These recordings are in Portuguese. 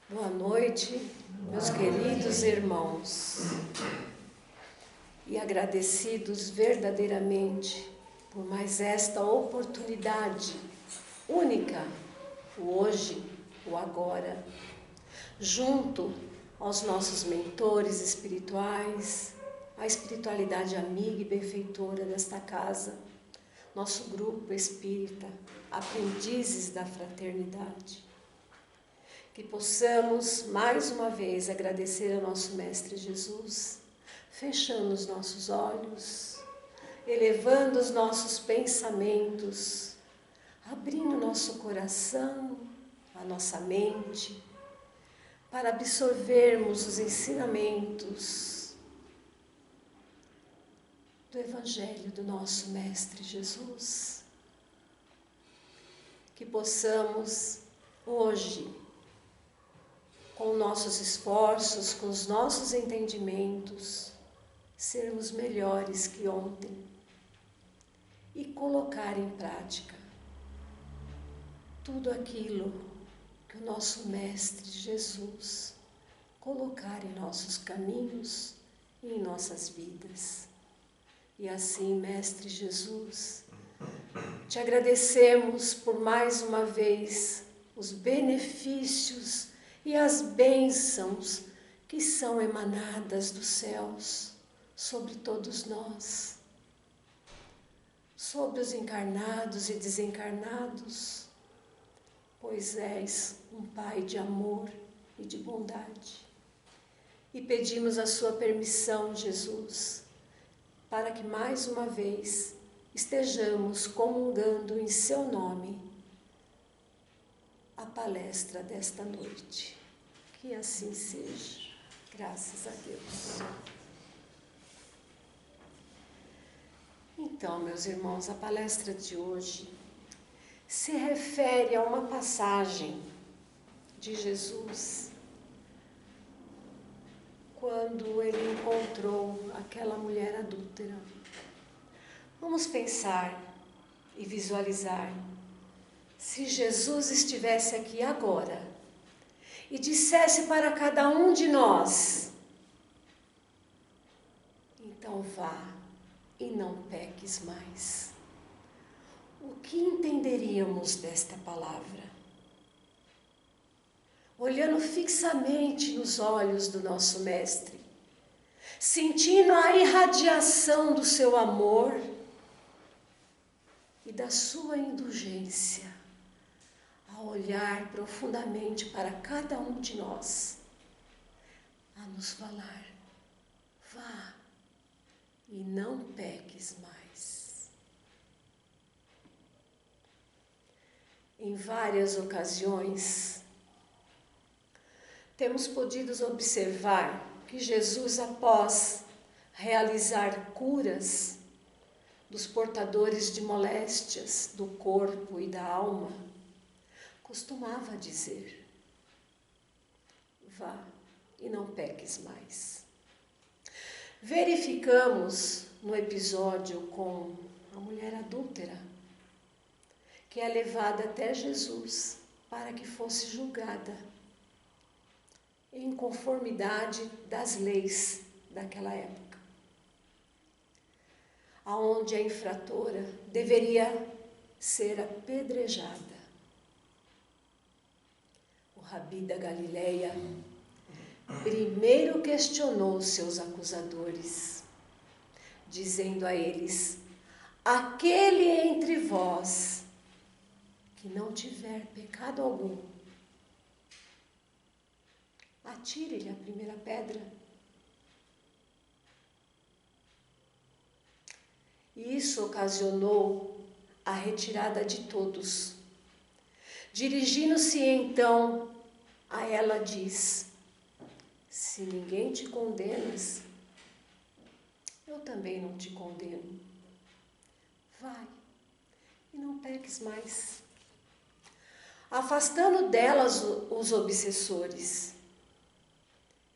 Boa noite, meus queridos irmãos, e agradecidos verdadeiramente por mais esta oportunidade única, o hoje, o agora, junto aos nossos mentores espirituais, a espiritualidade amiga e benfeitora desta casa, nosso grupo espírita, aprendizes da fraternidade. Que possamos, mais uma vez, agradecer ao nosso Mestre Jesus, fechando os nossos olhos, elevando os nossos pensamentos, abrindo nosso coração, a nossa mente, para absorvermos os ensinamentos do Evangelho do nosso Mestre Jesus. Que possamos, hoje, com nossos esforços, com os nossos entendimentos, sermos melhores que ontem e colocar em prática tudo aquilo que o nosso Mestre Jesus colocar em nossos caminhos e em nossas vidas. E assim, Mestre Jesus, te agradecemos por mais uma vez os benefícios e as bênçãos que são emanadas dos céus sobre todos nós, sobre os encarnados e desencarnados, pois és um Pai de amor e de bondade. E pedimos a sua permissão, Jesus, para que mais uma vez estejamos comungando em seu nome a palestra desta noite. Que assim seja, graças a Deus. Então, meus irmãos, a palestra de hoje se refere a uma passagem de Jesus quando ele encontrou aquela mulher adúltera. Vamos pensar e visualizar. Se Jesus estivesse aqui agora e dissesse para cada um de nós: então vá e não peques mais, o que entenderíamos desta palavra? Olhando fixamente nos olhos do nosso Mestre, sentindo a irradiação do seu amor e da sua indulgência, a olhar profundamente para cada um de nós, a nos falar: vá e não peques mais. Em várias ocasiões, temos podido observar que Jesus, após realizar curas dos portadores de moléstias do corpo e da alma, costumava dizer: vá e não peques mais. Verificamos no episódio com a mulher adúltera, que é levada até Jesus para que fosse julgada em conformidade das leis daquela época, aonde a infratora deveria ser apedrejada. O Rabi da Galileia primeiro questionou seus acusadores, dizendo a eles: aquele entre vós que não tiver pecado algum, atire-lhe a primeira pedra. E isso ocasionou a retirada de todos. Dirigindo-se então a ela, diz: se ninguém te condenas, eu também não te condeno. Vai e não peques mais. Afastando delas os obsessores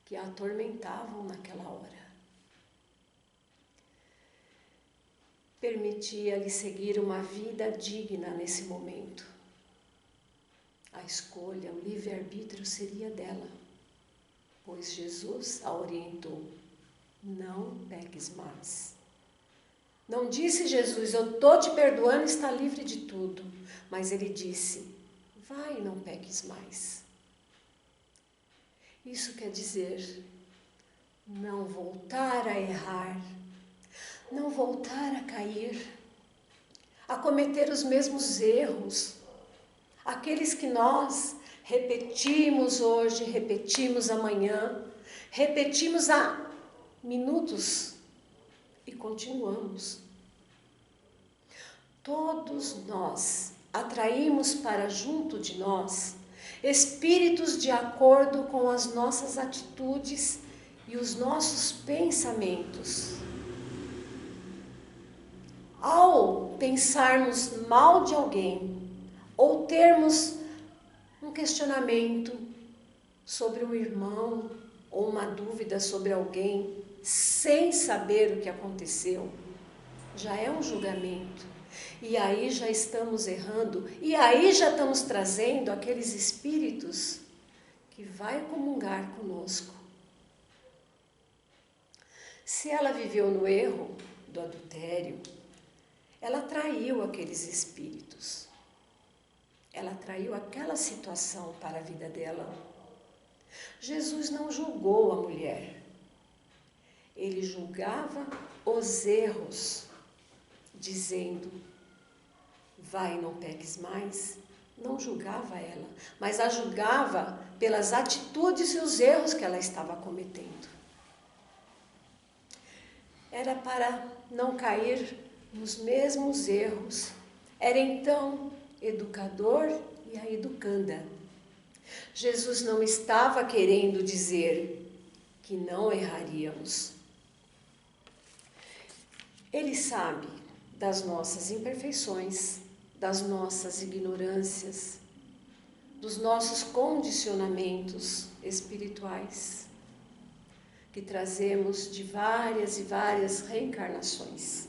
que a atormentavam naquela hora. Permitia-lhe seguir uma vida digna nesse momento, a escolha, o livre-arbítrio seria dela, pois Jesus a orientou: não peques mais. Não disse Jesus: eu estou te perdoando, está livre de tudo. Mas ele disse: vai, não peques mais. Isso quer dizer não voltar a errar, não voltar a cair, a cometer os mesmos erros, aqueles que nós repetimos hoje, repetimos amanhã, repetimos há minutos e continuamos. Todos nós atraímos para junto de nós espíritos de acordo com as nossas atitudes e os nossos pensamentos. Ao pensarmos mal de alguém ou termos um questionamento sobre um irmão ou uma dúvida sobre alguém sem saber o que aconteceu, já é um julgamento. E aí já estamos errando, e aí já estamos trazendo aqueles espíritos que vai comungar conosco. Se ela viveu no erro do adultério, ela atraiu aqueles espíritos. Ela atraiu aquela situação para a vida dela. Jesus não julgou a mulher. Ele julgava os erros, dizendo: vai, não peques mais. Não julgava ela, mas a julgava pelas atitudes e os erros que ela estava cometendo. Era para não cair nos mesmos erros. Era então educador e a educanda. Jesus não estava querendo dizer que não erraríamos. Ele sabe das nossas imperfeições, das nossas ignorâncias, dos nossos condicionamentos espirituais, que trazemos de várias e várias reencarnações,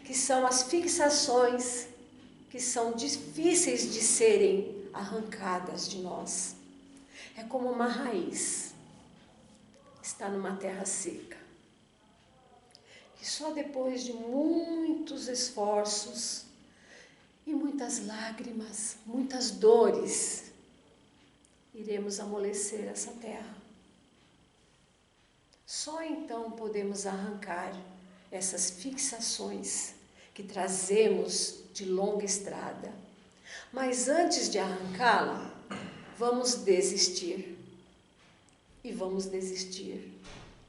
que são as fixações que são difíceis de serem arrancadas de nós. É como uma raiz, está numa terra seca, que só depois de muitos esforços e muitas lágrimas, muitas dores, iremos amolecer essa terra. Só então podemos arrancar essas fixações que trazemos de longa estrada. Mas antes de arrancá-la, vamos desistir. E vamos desistir.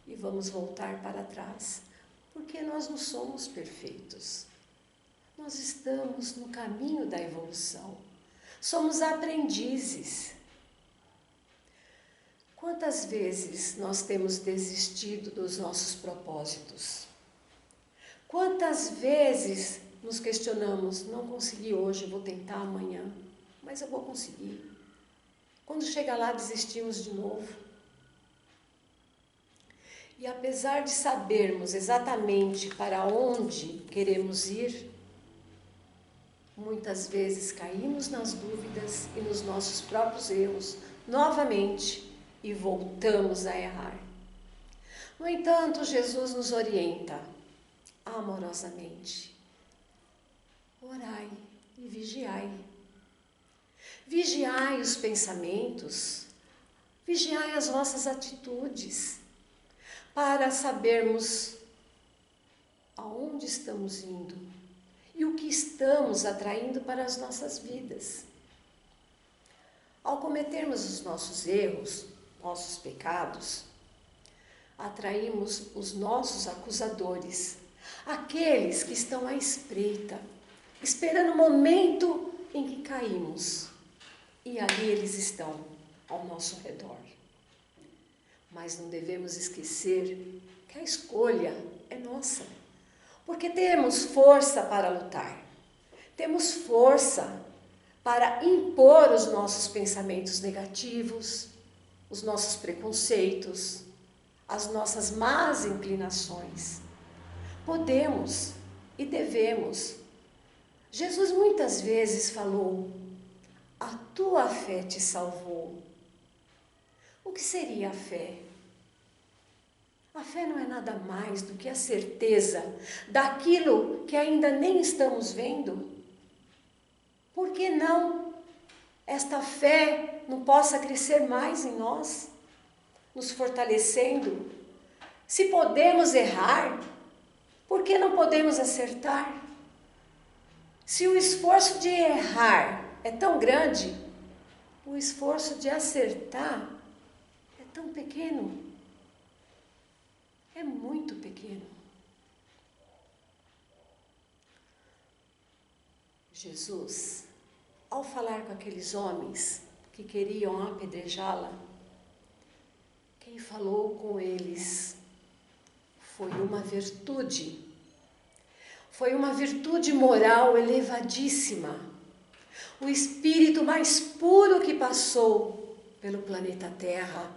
E vamos voltar para trás. Porque nós não somos perfeitos. Nós estamos no caminho da evolução. Somos aprendizes. Quantas vezes nós temos desistido dos nossos propósitos? Quantas vezes nos questionamos: não consegui hoje, vou tentar amanhã, mas eu vou conseguir. Quando chega lá, desistimos de novo. E apesar de sabermos exatamente para onde queremos ir, muitas vezes caímos nas dúvidas e nos nossos próprios erros novamente e voltamos a errar. No entanto, Jesus nos orienta amorosamente: orai e vigiai. Vigiai os pensamentos, vigiai as vossas atitudes, para sabermos aonde estamos indo e o que estamos atraindo para as nossas vidas. Ao cometermos os nossos erros, nossos pecados, atraímos os nossos acusadores, aqueles que estão à espreita, esperando o momento em que caímos. E ali eles estão ao nosso redor. Mas não devemos esquecer que a escolha é nossa, porque temos força para lutar, temos força para impor os nossos pensamentos negativos, os nossos preconceitos, as nossas más inclinações. Podemos e devemos. Jesus muitas vezes falou: a tua fé te salvou. O que seria a fé? A fé não é nada mais do que a certeza daquilo que ainda nem estamos vendo. Por que não esta fé não possa crescer mais em nós, nos fortalecendo? Se podemos errar, por que não podemos acertar? Se o esforço de errar é tão grande, o esforço de acertar é tão pequeno. É muito pequeno. Jesus, ao falar com aqueles homens que queriam apedrejá-la, quem falou com eles foi uma virtude. Foi uma virtude moral elevadíssima. O espírito mais puro que passou pelo planeta Terra.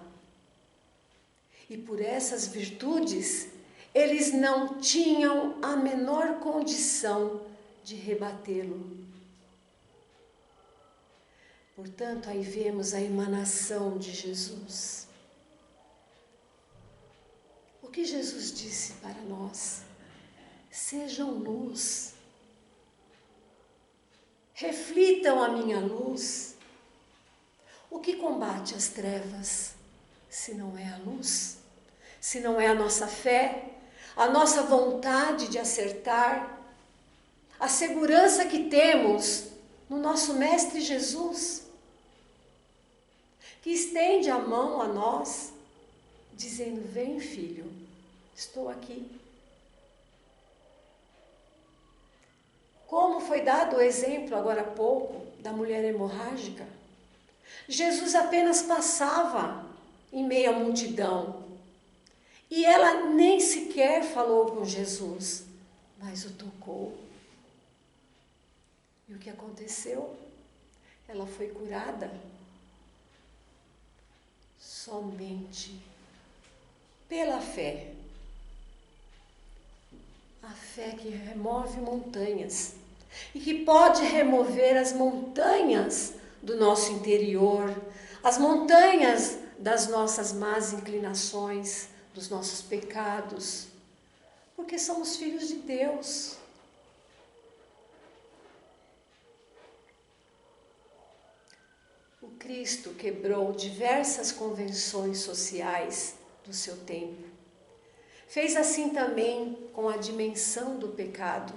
E por essas virtudes, eles não tinham a menor condição de rebatê-lo. Portanto, aí vemos a emanação de Jesus. O que Jesus disse para nós? Sejam luz. Reflitam a minha luz. O que combate as trevas, se não é a luz? Se não é a nossa fé, a nossa vontade de acertar, a segurança que temos no nosso Mestre Jesus, que estende a mão a nós, dizendo: vem, filho, estou aqui. Como foi dado o exemplo agora há pouco da mulher hemorrágica, Jesus apenas passava em meio à multidão e ela nem sequer falou com Jesus, mas o tocou. E o que aconteceu? Ela foi curada somente pela fé. A fé que remove montanhas e que pode remover as montanhas do nosso interior, as montanhas das nossas más inclinações, dos nossos pecados, porque somos filhos de Deus. O Cristo quebrou diversas convenções sociais do seu tempo. Fez assim também com a dimensão do pecado.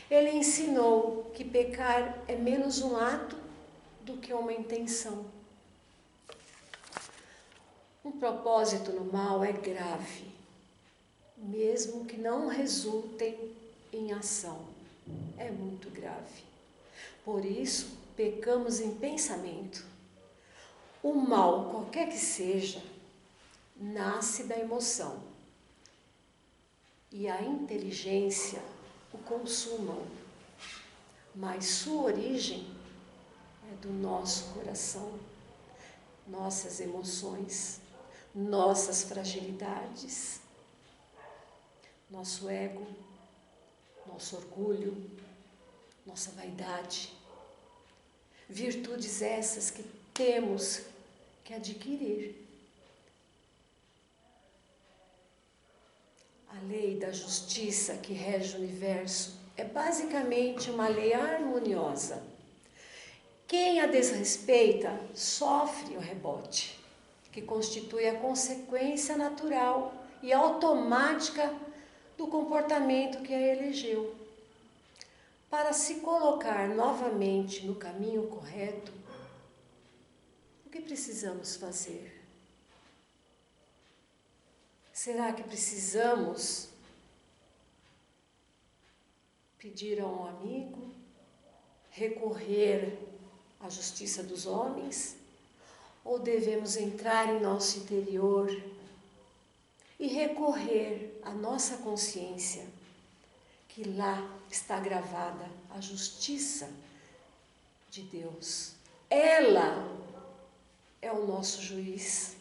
Ele ensinou que pecar é menos um ato do que uma intenção. Um propósito no mal é grave, mesmo que não resultem em ação. É muito grave. Por isso, pecamos em pensamento. O mal, qualquer que seja, nasce da emoção. E a inteligência o consumam, mas sua origem é do nosso coração, nossas emoções, nossas fragilidades, nosso ego, nosso orgulho, nossa vaidade. Virtudes essas que temos que adquirir. A lei da justiça que rege o universo é basicamente uma lei harmoniosa. Quem a desrespeita sofre o rebote, que constitui a consequência natural e automática do comportamento que a elegeu. Para se colocar novamente no caminho correto, o que precisamos fazer? Será que precisamos pedir a um amigo, recorrer à justiça dos homens? Ou devemos entrar em nosso interior e recorrer à nossa consciência, que lá está gravada a justiça de Deus? Ela é o nosso juiz,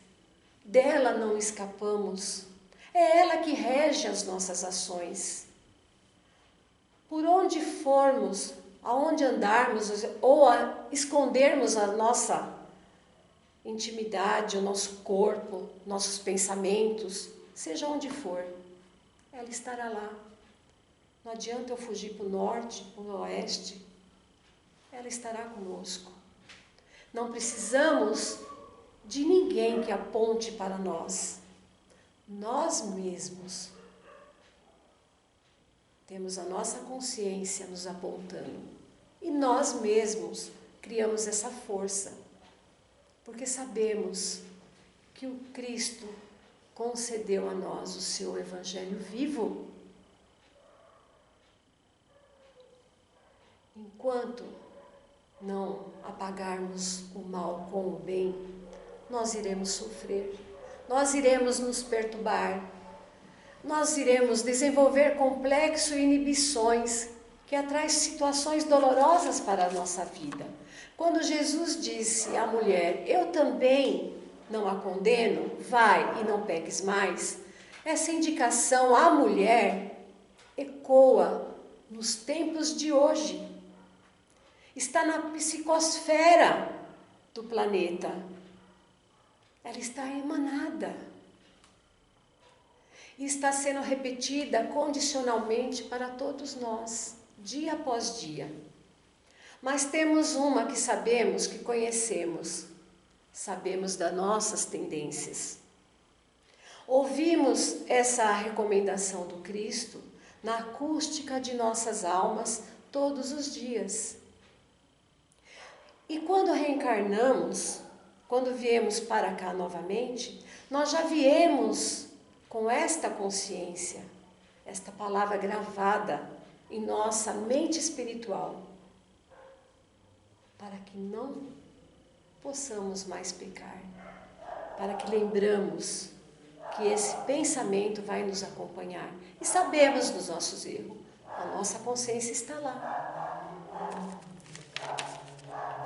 dela não escapamos. É ela que rege as nossas ações. Por onde formos, aonde andarmos ou escondermos a nossa intimidade, o nosso corpo, nossos pensamentos, seja onde for, ela estará lá. Não adianta eu fugir para o norte, para o oeste, ela estará conosco. Não precisamos de ninguém que aponte para nós. Nós mesmos temos a nossa consciência nos apontando. E nós mesmos criamos essa força. Porque sabemos que o Cristo concedeu a nós o seu Evangelho vivo. Enquanto não apagarmos o mal com o bem, nós iremos sofrer, nós iremos nos perturbar, nós iremos desenvolver complexo e inibições que atraem situações dolorosas para a nossa vida. Quando Jesus disse à mulher, eu também não a condeno, vai e não peques mais, essa indicação à mulher ecoa nos tempos de hoje. Está na psicosfera do planeta. Ela está emanada. E está sendo repetida condicionalmente para todos nós, dia após dia. Mas temos uma que sabemos, que conhecemos. Sabemos das nossas tendências. Ouvimos essa recomendação do Cristo na acústica de nossas almas todos os dias. E quando reencarnamos, quando viemos para cá novamente, nós já viemos com esta consciência, esta palavra gravada em nossa mente espiritual, para que não possamos mais pecar, para que lembramos que esse pensamento vai nos acompanhar e sabemos dos nossos erros, a nossa consciência está lá.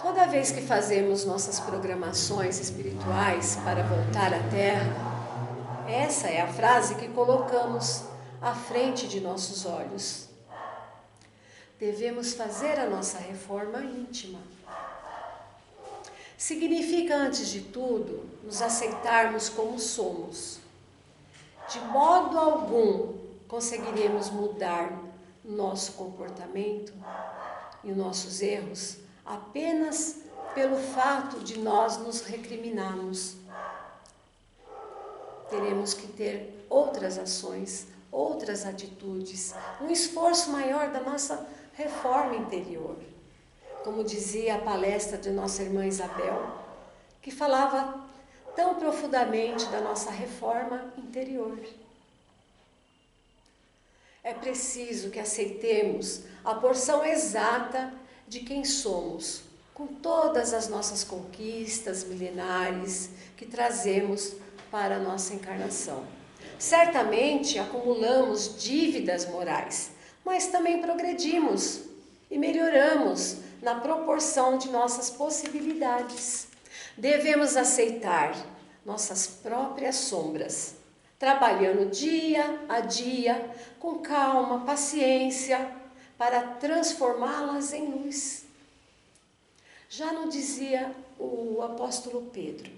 Toda vez que fazemos nossas programações espirituais para voltar à Terra, essa é a frase que colocamos à frente de nossos olhos. Devemos fazer a nossa reforma íntima. Significa, antes de tudo, nos aceitarmos como somos. De modo algum conseguiremos mudar nosso comportamento e os nossos erros apenas pelo fato de nós nos recriminarmos. Teremos que ter outras ações, outras atitudes, um esforço maior da nossa reforma interior. Como dizia a palestra de nossa irmã Isabel, que falava tão profundamente da nossa reforma interior. É preciso que aceitemos a porção exata de quem somos, com todas as nossas conquistas milenares que trazemos para a nossa encarnação. Certamente acumulamos dívidas morais, mas também progredimos e melhoramos na proporção de nossas possibilidades. Devemos aceitar nossas próprias sombras, trabalhando dia a dia, com calma, paciência, para transformá-las em luz. Já não dizia o apóstolo Pedro,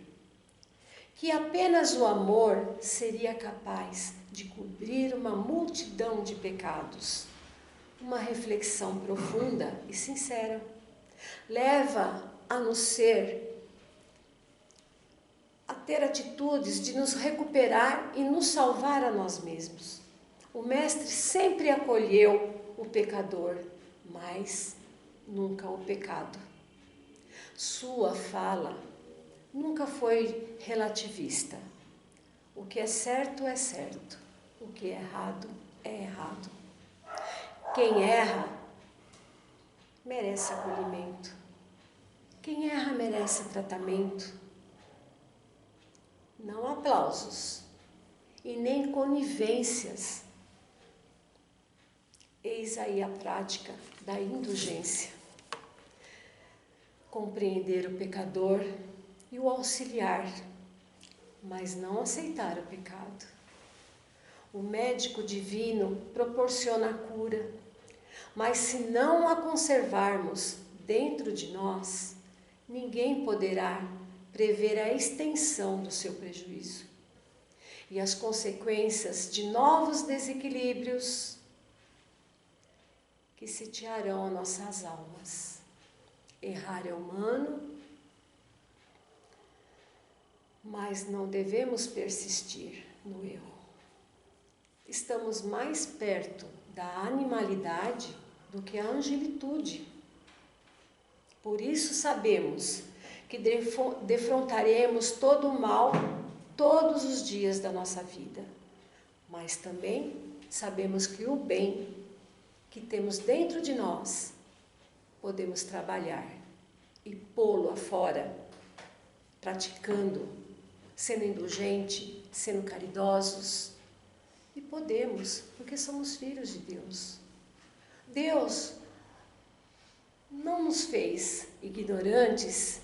que apenas o amor seria capaz de cobrir uma multidão de pecados. Uma reflexão profunda e sincera leva a ter atitudes de nos recuperar e nos salvar a nós mesmos. O Mestre sempre acolheu o pecador, mas nunca o pecado. Sua fala nunca foi relativista. O que é certo, o que é errado. Quem erra merece acolhimento. Quem erra merece tratamento. Não aplausos e nem conivências. Eis aí a prática da indulgência. Compreender o pecador e o auxiliar, mas não aceitar o pecado. O médico divino proporciona a cura, mas se não a conservarmos dentro de nós, ninguém poderá prever a extensão do seu prejuízo e as consequências de novos desequilíbrios que sitiarão nossas almas. Errar é humano, mas não devemos persistir no erro. Estamos mais perto da animalidade do que a angelitude. Por isso sabemos que defrontaremos todo o mal todos os dias da nossa vida, mas também sabemos que o bem que temos dentro de nós podemos trabalhar e pô-lo afora, praticando, sendo indulgente, sendo caridosos. E podemos, porque somos filhos de Deus. Deus não nos fez ignorantes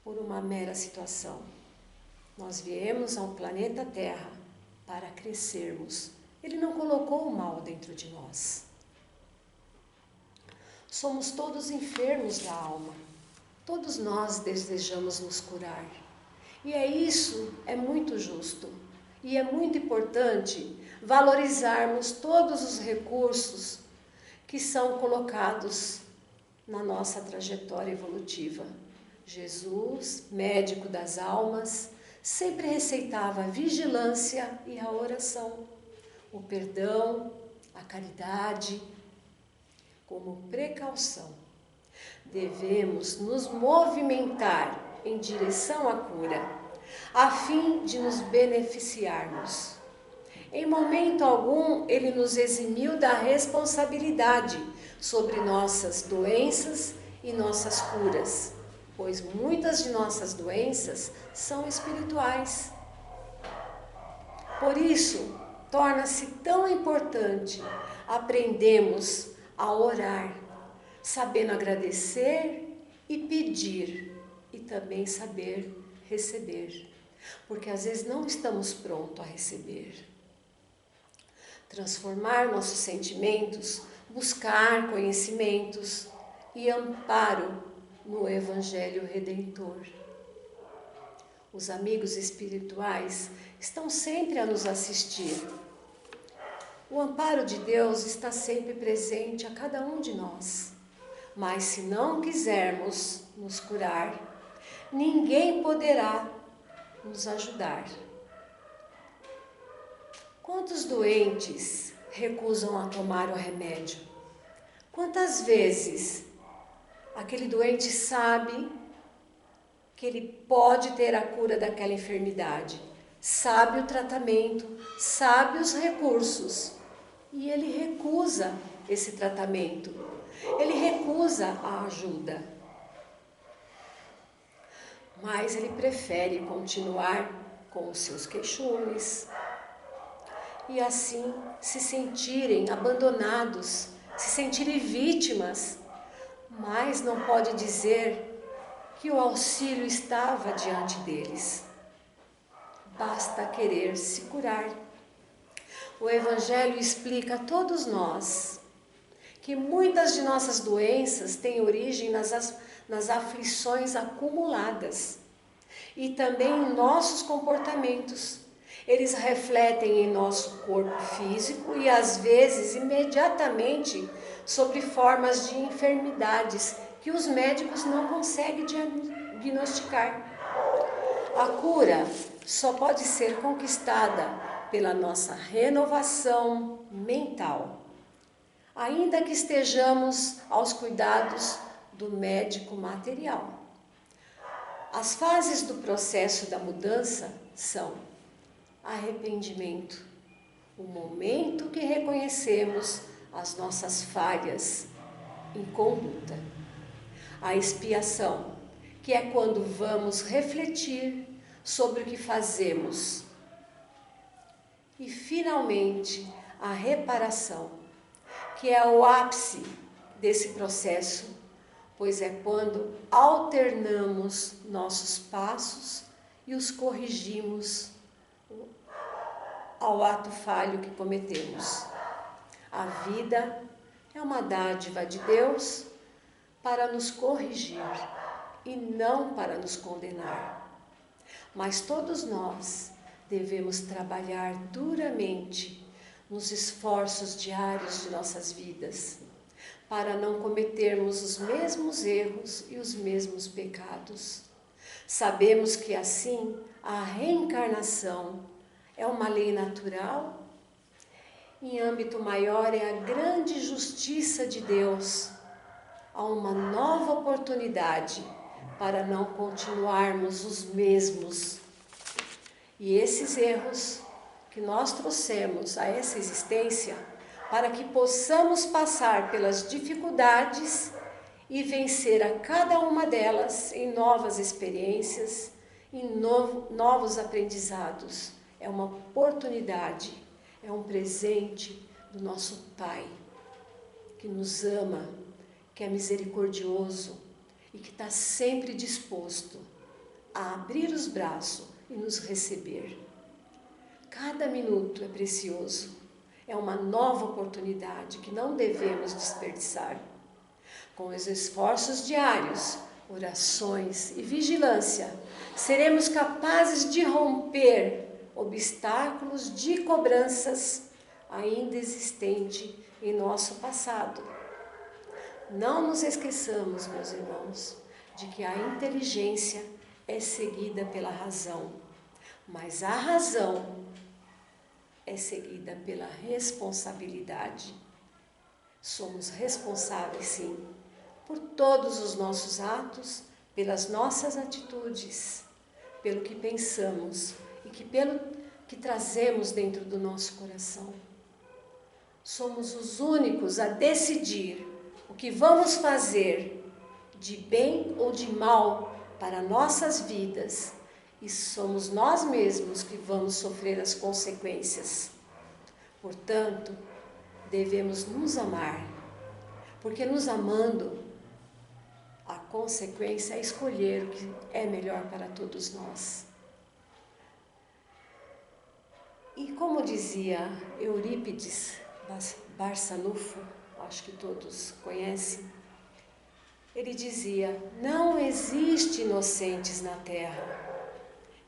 por uma mera situação. Nós viemos ao planeta Terra para crescermos. Ele não colocou o mal dentro de nós. Somos todos enfermos da alma. Todos nós desejamos nos curar. E isso é muito justo. E é muito importante valorizarmos todos os recursos que são colocados na nossa trajetória evolutiva. Jesus, médico das almas, sempre receitava a vigilância e a oração, o perdão, a caridade, como precaução. Devemos nos movimentar em direção à cura, a fim de nos beneficiarmos. Em momento algum, ele nos eximiu da responsabilidade sobre nossas doenças e nossas curas, pois muitas de nossas doenças são espirituais. Por isso, torna-se tão importante aprendermos a orar, sabendo agradecer e pedir, e também saber receber, porque às vezes não estamos prontos a receber. Transformar nossos sentimentos, buscar conhecimentos e amparo no Evangelho Redentor. Os amigos espirituais estão sempre a nos assistir. O amparo de Deus está sempre presente a cada um de nós. Mas se não quisermos nos curar, ninguém poderá nos ajudar. Quantos doentes recusam a tomar o remédio? Quantas vezes aquele doente sabe que ele pode ter a cura daquela enfermidade, sabe o tratamento, sabe os recursos, e ele recusa esse tratamento, ele recusa a ajuda. Mas ele prefere continuar com os seus queixumes e assim se sentirem abandonados, se sentirem vítimas, mas não pode dizer que o auxílio estava diante deles. Basta querer se curar. O Evangelho explica a todos nós que muitas de nossas doenças têm origem nas aflições acumuladas e também em nossos comportamentos. Eles refletem em nosso corpo físico e às vezes imediatamente sobre formas de enfermidades que os médicos não conseguem diagnosticar. A cura só pode ser conquistada pela nossa renovação mental, ainda que estejamos aos cuidados do médico material. As fases do processo da mudança são arrependimento, o momento que reconhecemos as nossas falhas em conduta. A expiação, que é quando vamos refletir sobre o que fazemos. E, finalmente, a reparação, que é o ápice desse processo, pois é quando alternamos nossos passos e os corrigimos ao ato falho que cometemos. A vida é uma dádiva de Deus, para nos corrigir e não para nos condenar. Mas todos nós devemos trabalhar duramente nos esforços diários de nossas vidas, para não cometermos os mesmos erros e os mesmos pecados. Sabemos que assim a reencarnação é uma lei natural. Em âmbito maior é a grande justiça de Deus. Há uma nova oportunidade para não continuarmos os mesmos. E esses erros que nós trouxemos a essa existência, para que possamos passar pelas dificuldades e vencer a cada uma delas em novas experiências, em novos aprendizados. É uma oportunidade, é um presente do nosso Pai, que nos ama, que é misericordioso e que está sempre disposto a abrir os braços e nos receber. Cada minuto é precioso, é uma nova oportunidade que não devemos desperdiçar. Com os esforços diários, orações e vigilância, seremos capazes de romper obstáculos de cobranças ainda existentes em nosso passado. Não nos esqueçamos, meus irmãos, de que a inteligência é seguida pela razão, mas a razão é seguida pela responsabilidade. Somos responsáveis, sim, por todos os nossos atos, pelas nossas atitudes, pelo que pensamos e pelo que trazemos dentro do nosso coração. Somos os únicos a decidir o que vamos fazer de bem ou de mal para nossas vidas, e somos nós mesmos que vamos sofrer as consequências. Portanto, devemos nos amar, porque nos amando, a consequência é escolher o que é melhor para todos nós. E como dizia Eurípides Barçanufo, acho que todos conhecem, ele dizia: não existe inocentes na terra,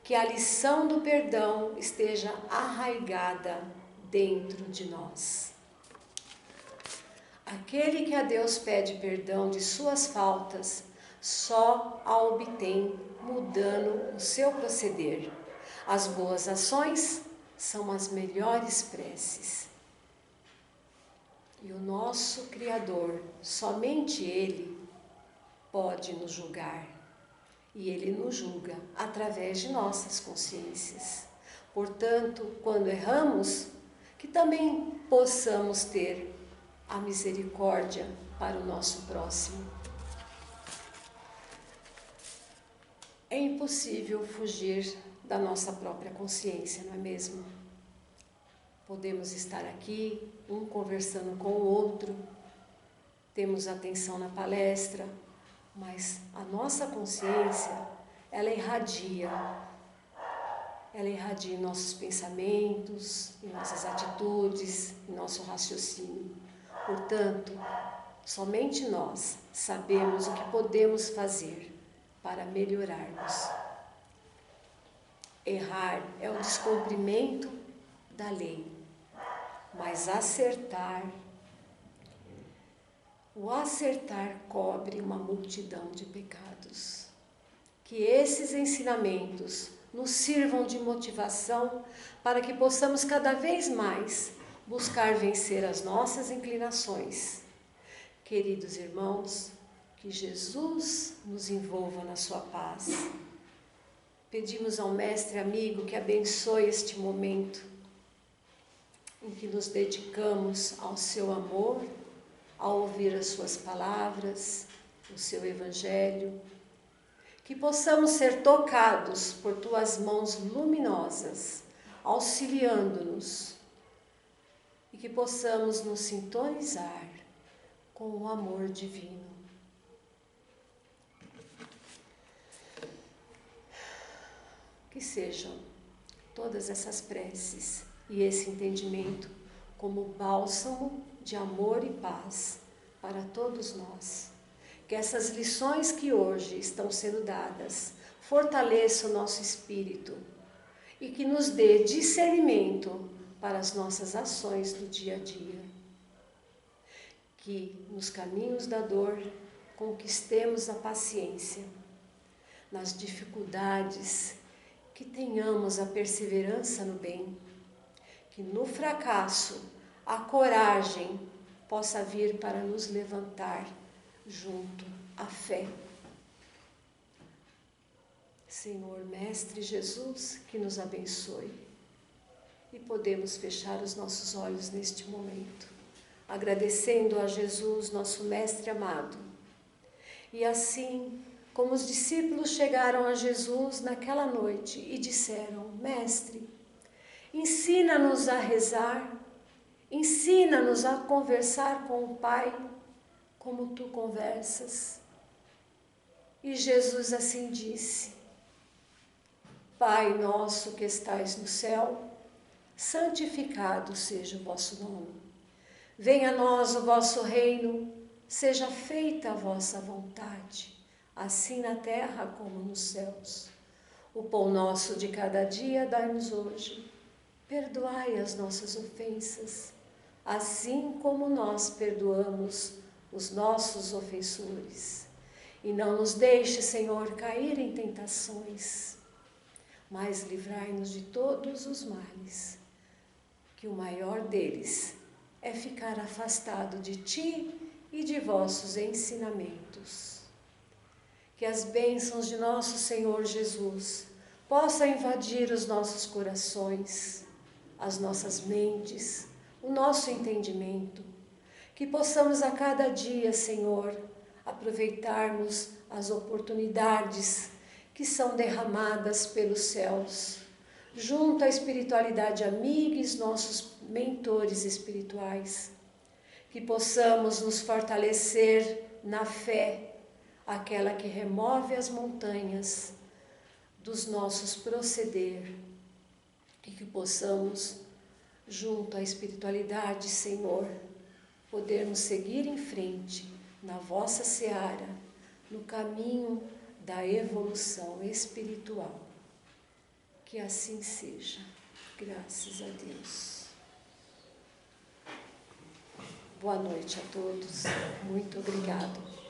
que a lição do perdão esteja arraigada dentro de nós. Aquele que a Deus pede perdão de suas faltas, só a obtém mudando o seu proceder. As boas ações são as melhores preces. E o nosso Criador, somente Ele, pode nos julgar. E Ele nos julga através de nossas consciências. Portanto, quando erramos, que também possamos ter a misericórdia para o nosso próximo. É impossível fugir da nossa própria consciência, não é mesmo? Podemos estar aqui, um conversando com o outro, temos atenção na palestra, mas a nossa consciência, ela irradia em nossos pensamentos, em nossas atitudes, em nosso raciocínio. Portanto, somente nós sabemos o que podemos fazer para melhorarmos. Errar é o descumprimento da lei, mas o acertar cobre uma multidão de pecados. Que esses ensinamentos nos sirvam de motivação para que possamos cada vez mais buscar vencer as nossas inclinações. Queridos irmãos, que Jesus nos envolva na sua paz. Pedimos ao Mestre amigo que abençoe este momento em que nos dedicamos ao seu amor, ao ouvir as suas palavras, o seu Evangelho, que possamos ser tocados por tuas mãos luminosas, auxiliando-nos, e que possamos nos sintonizar com o amor divino. Que sejam todas essas preces e esse entendimento como bálsamo de amor e paz para todos nós. que essas lições que hoje estão sendo dadas fortaleçam o nosso espírito e que nos dê discernimento para as nossas ações do dia a dia. Que nos caminhos da dor conquistemos a paciência, nas dificuldades que tenhamos a perseverança no bem, que no fracasso a coragem possa vir para nos levantar junto à fé. Senhor, Mestre Jesus, que nos abençoe. E podemos fechar os nossos olhos neste momento, agradecendo a Jesus, nosso Mestre amado. E assim, como os discípulos chegaram a Jesus naquela noite e disseram: Mestre, ensina-nos a rezar, ensina-nos a conversar com o Pai, como tu conversas. E Jesus assim disse: Pai nosso que estais no céu, santificado seja o vosso nome. Venha a nós o vosso reino, seja feita a vossa vontade, assim na terra como nos céus. O pão nosso de cada dia dai-nos hoje. Perdoai as nossas ofensas, assim como nós perdoamos os nossos ofensores. E não nos deixe, Senhor, cair em tentações, mas livrai-nos de todos os males, que o maior deles é ficar afastado de Ti e de vossos ensinamentos. Que as bênçãos de nosso Senhor Jesus possam invadir os nossos corações, as nossas mentes, o nosso entendimento, que possamos a cada dia, Senhor, aproveitarmos as oportunidades que são derramadas pelos céus, junto à espiritualidade amiga e os nossos mentores espirituais, que possamos nos fortalecer na fé, aquela que remove as montanhas dos nossos proceder, e que possamos, junto à espiritualidade, Senhor, podermos seguir em frente na vossa seara, no caminho da evolução espiritual. Que assim seja. Graças a Deus. Boa noite a todos. Muito obrigado.